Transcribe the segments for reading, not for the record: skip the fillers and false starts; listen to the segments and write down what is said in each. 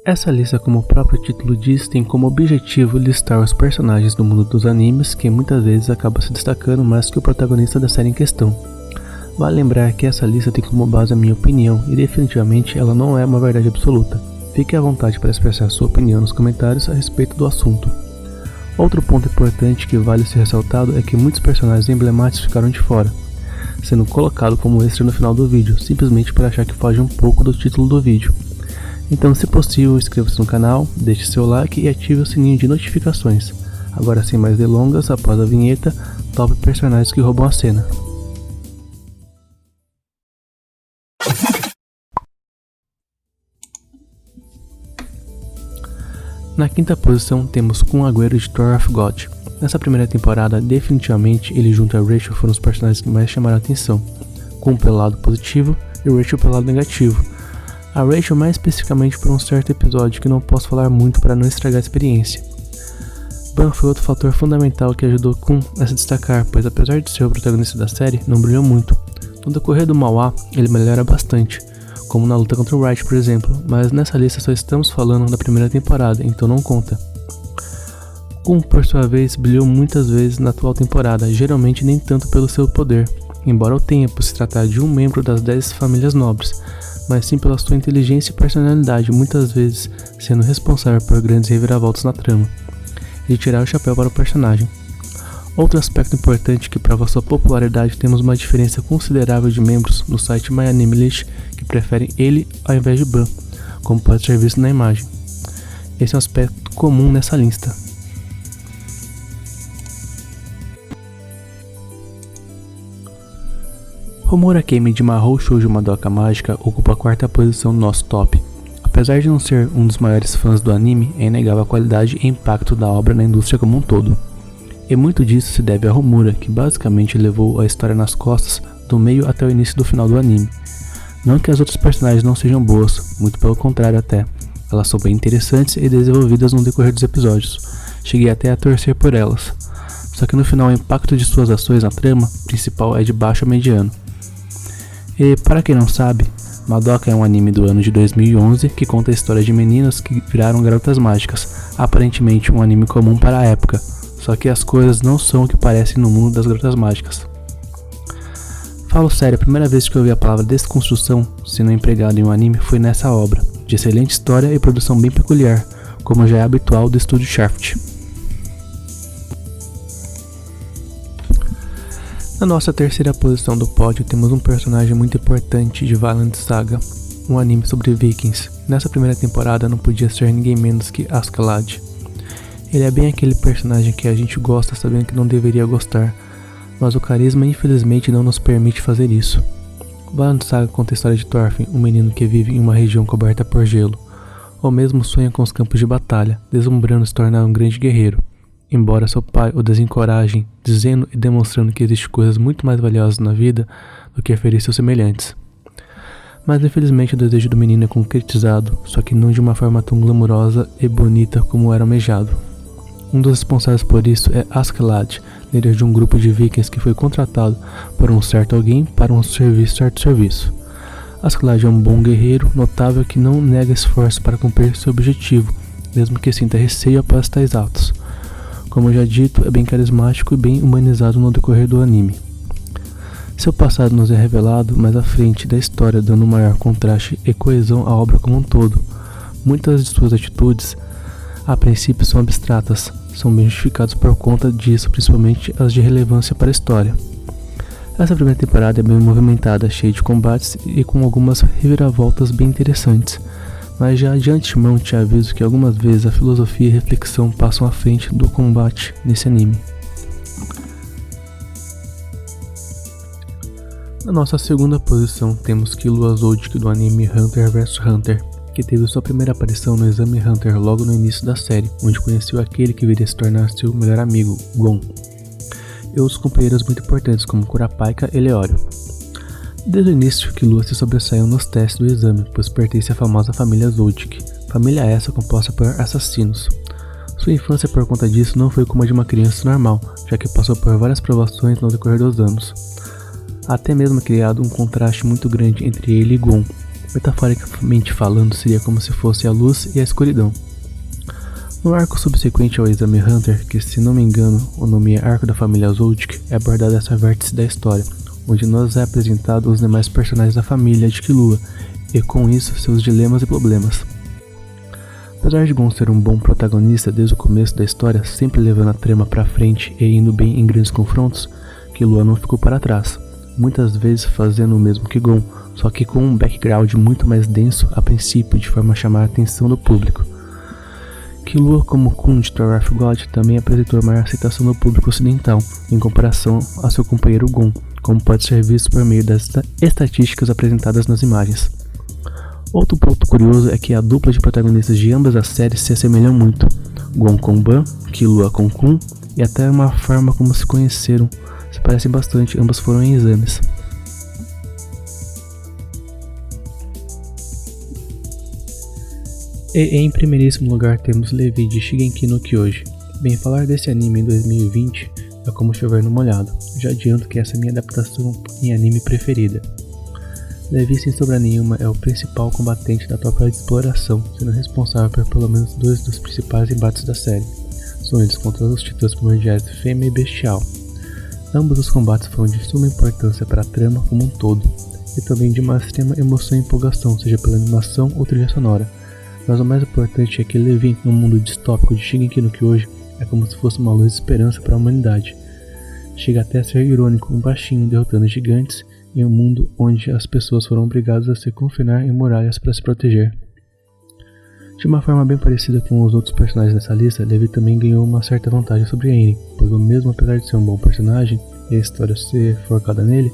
Essa lista, como o próprio título diz, tem como objetivo listar os personagens do mundo dos animes que muitas vezes acabam se destacando mais que o protagonista da série em questão. Vale lembrar que essa lista tem como base a minha opinião e definitivamente ela não é uma verdade absoluta. Fique à vontade para expressar sua opinião nos comentários a respeito do assunto. Outro ponto importante que vale ser ressaltado é que muitos personagens emblemáticos ficaram de fora, sendo colocado como extra no final do vídeo, simplesmente para achar que foge um pouco do título do vídeo. Então, se possível, inscreva-se no canal, deixe seu like e ative o sininho de notificações. Agora, sem mais delongas, após a vinheta, top personagens que roubam a cena. Na quinta posição temos Kun Agüero de Tower of God. Nessa primeira temporada, definitivamente ele junto a Rachel foram os personagens que mais chamaram a atenção, Kun pelo lado positivo e Rachel pelo lado negativo. A Rachel mais especificamente por um certo episódio que não posso falar muito para não estragar a experiência. Ban foi outro fator fundamental que ajudou Kun a se destacar, pois apesar de ser o protagonista da série, não brilhou muito. No decorrer do Mauá, ele melhora bastante, como na luta contra o Wright, por exemplo, mas nessa lista só estamos falando da primeira temporada, então não conta. Kun, por sua vez, brilhou muitas vezes na atual temporada, geralmente nem tanto pelo seu poder, embora o tenha por se tratar de um membro das 10 famílias nobres, mas sim pela sua inteligência e personalidade, muitas vezes sendo responsável por grandes reviravoltas na trama, e tirar o chapéu para o personagem. Outro aspecto importante que prova sua popularidade, temos uma diferença considerável de membros no site MyAnimeList que preferem ele ao invés de Ban, como pode ser visto na imagem. Esse é um aspecto comum nessa lista. Homura Kame de Mahou Shoujo Madoka Mágica ocupa a quarta posição no nosso top. Apesar de não ser um dos maiores fãs do anime, é inegável a qualidade e impacto da obra na indústria como um todo. E muito disso se deve a Homura, que basicamente levou a história nas costas do meio até o início do final do anime. Não que as outras personagens não sejam boas, muito pelo contrário até. Elas são bem interessantes e desenvolvidas no decorrer dos episódios. Cheguei até a torcer por elas. Só que no final o impacto de suas ações na trama principal é de baixo a mediano. E para quem não sabe, Madoka é um anime do ano de 2011 que conta a história de meninas que viraram garotas mágicas, aparentemente um anime comum para a época, só que as coisas não são o que parecem no mundo das garotas mágicas. Falo sério, a primeira vez que eu ouvi a palavra desconstrução sendo empregada em um anime foi nessa obra, de excelente história e produção bem peculiar, como já é habitual do estúdio Shaft. Na nossa terceira posição do pódio temos um personagem muito importante de Vinland Saga, um anime sobre vikings. Nessa primeira temporada não podia ser ninguém menos que Askeladd. Ele é bem aquele personagem que a gente gosta sabendo que não deveria gostar, mas o carisma infelizmente não nos permite fazer isso. Vinland Saga conta a história de Thorfinn, um menino que vive em uma região coberta por gelo, ou mesmo sonha com os campos de batalha, deslumbrando se tornar um grande guerreiro. Embora seu pai o desencoraje, dizendo e demonstrando que existem coisas muito mais valiosas na vida do que ferir seus semelhantes. Mas infelizmente o desejo do menino é concretizado, só que não de uma forma tão glamurosa e bonita como era almejado. Um dos responsáveis por isso é Askeladd, líder de um grupo de vikings que foi contratado por um certo alguém para um certo serviço. Askeladd é um bom guerreiro, notável que não nega esforço para cumprir seu objetivo, mesmo que sinta receio após tais atos. Como já dito, é bem carismático e bem humanizado no decorrer do anime. Seu passado nos é revelado mais à frente da história, dando maior contraste e coesão à obra como um todo. Muitas de suas atitudes, a princípio, são abstratas, são bem justificadas por conta disso, principalmente as de relevância para a história. Essa primeira temporada é bem movimentada, cheia de combates e com algumas reviravoltas bem interessantes. Mas já de antemão te aviso que algumas vezes a filosofia e a reflexão passam à frente do combate nesse anime. Na nossa segunda posição temos Killua Zoldyck do anime Hunter vs Hunter, que teve sua primeira aparição no Exame Hunter logo no início da série, onde conheceu aquele que viria se tornar seu melhor amigo, Gon, e outros companheiros muito importantes como Curapaika e Leório. Desde o início, Killua se sobressaiu nos testes do exame, pois pertence à famosa família Zoldyck, família essa composta por assassinos. Sua infância por conta disso não foi como a de uma criança normal, já que passou por várias provações no decorrer dos anos. Até mesmo criado um contraste muito grande entre ele e Gon, Metaforicamente falando, seria como se fosse a luz e a escuridão. No arco subsequente ao Exame Hunter, que se não me engano o nome é Arco da Família Zoldyck, é abordada essa vértice da história, onde nos é apresentado os demais personagens da família de Killua, e com isso seus dilemas e problemas. Apesar de Gon ser um bom protagonista desde o começo da história, sempre levando a trama pra frente e indo bem em grandes confrontos, Killua não ficou para trás, muitas vezes fazendo o mesmo que Gon, só que com um background muito mais denso a princípio, de forma a chamar a atenção do público. Killua, como Kun de Tower of God, também apresentou maior aceitação do público ocidental, em comparação a seu companheiro Gon, como pode ser visto por meio das estatísticas apresentadas nas imagens. Outro ponto curioso é que a dupla de protagonistas de ambas as séries se assemelham muito, Gon com Ban, Killua com Kun, e até uma forma como se conheceram se parecem bastante, ambas foram em exames. E em primeiríssimo lugar temos Levi de Shingeki no Kyojin. Bem, falar desse anime em 2020 é como chover no molhado, já adianto que essa é a minha adaptação em anime preferida. Levi, sem sombra nenhuma, é o principal combatente da tropa de exploração, sendo responsável por pelo menos 2 dos principais embates da série. São eles contra os titãs primordiais Fêmea e Bestial. Ambos os combates foram de suma importância para a trama como um todo, e também de uma extrema emoção e empolgação, seja pela animação ou trilha sonora. Mas o mais importante é que Levi, no mundo distópico de Shingeki no Kyojin, é como se fosse uma luz de esperança para a humanidade. Chega até a ser irônico um baixinho derrotando gigantes em um mundo onde as pessoas foram obrigadas a se confinar em muralhas para se proteger. De uma forma bem parecida com os outros personagens dessa lista, Levi também ganhou uma certa vantagem sobre Eren, pois o mesmo apesar de ser um bom personagem e a história ser focada nele,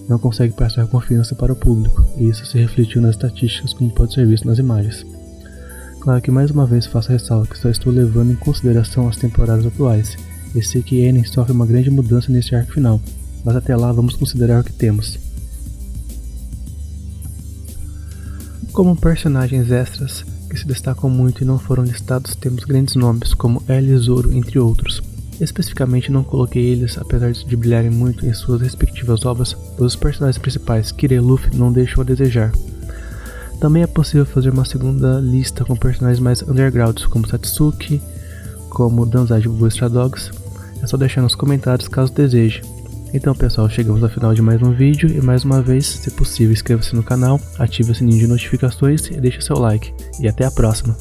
não consegue passar confiança para o público, e isso se refletiu nas estatísticas como pode ser visto nas imagens. Claro que mais uma vez faço a ressalva que só estou levando em consideração as temporadas atuais, e sei que Eren sofre uma grande mudança nesse arco final, mas até lá vamos considerar o que temos. Como personagens extras que se destacam muito e não foram listados, temos grandes nomes como L e Zoro, entre outros. Especificamente não coloquei eles, apesar de brilharem muito em suas respectivas obras, pois os personagens principais, Kira e Luffy, não deixam a desejar. Também é possível fazer uma segunda lista com personagens mais undergrounds, como Satsuki, como Danzai de Blue Stray Dogs. É só deixar nos comentários caso deseje. Então pessoal, chegamos ao final de mais um vídeo e mais uma vez, se possível, inscreva-se no canal, ative o sininho de notificações e deixe seu like. E até a próxima!